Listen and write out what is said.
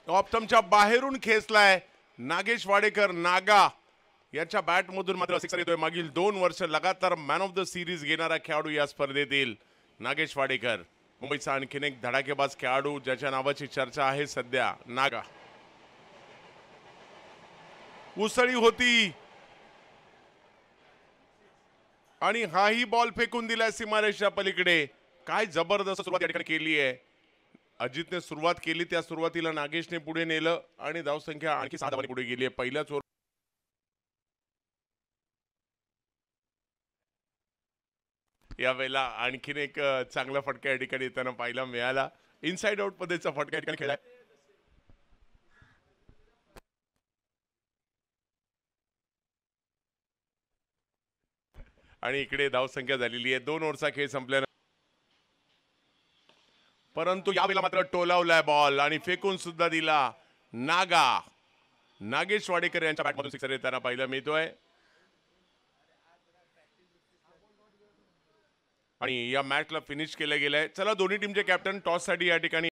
ऑप्टमच्या बाहेरून खेचलाय नागेश वाडेकर. नागा याच्या बॅटमधून मात्र सिक्सर येतोय. मागील 2 वर्ष लगातार मॅन ऑफ द सिरीज घेणारा खेळाडू या स्पर्धेतील नागेश वाडेकर. मुंबईचा आणखीन एक धडाकेबाज खेळाडू ज्याच्या नावाची चर्चा आहे सध्या, नागा. उसळी होती आणि हाही बॉल फेकून दिलाय सीमारेषा पलीकडे. काय जबरदस्त सुरुवात या ठिकाणी केली आहे. अजितने सुरुवात केली, त्या सुरुवातीला नागेशने पुढे नेलं आणि धावसंख्या आणखी 6 धावांनी पुढे गेली आहे. पहिल्याच ओव्हर यावेळेला आणखीन एक चांगला फटका या ठिकाणी त्यांना पाहायला मिळाला. इनसाइड आउट पद्धतीचा फटका या ठिकाणी खेळाय. आणि इकडे धावसंख्या झालेली आहे 2 ओव्हरचा खेळ संपल्यानंतर. परंतु यावेळेला मात्र टोलावलाय बॉल आणि फेकून सुद्धा दिला. नागा नागेश वाडेकर यांच्या बॅटमधून सिक्सर येताना पाहायला मिळतोय. आणि या मॅचला फिनिश केलं गेलंय. चला दोन्ही टीमचे कॅप्टन टॉस साठी या ठिकाणी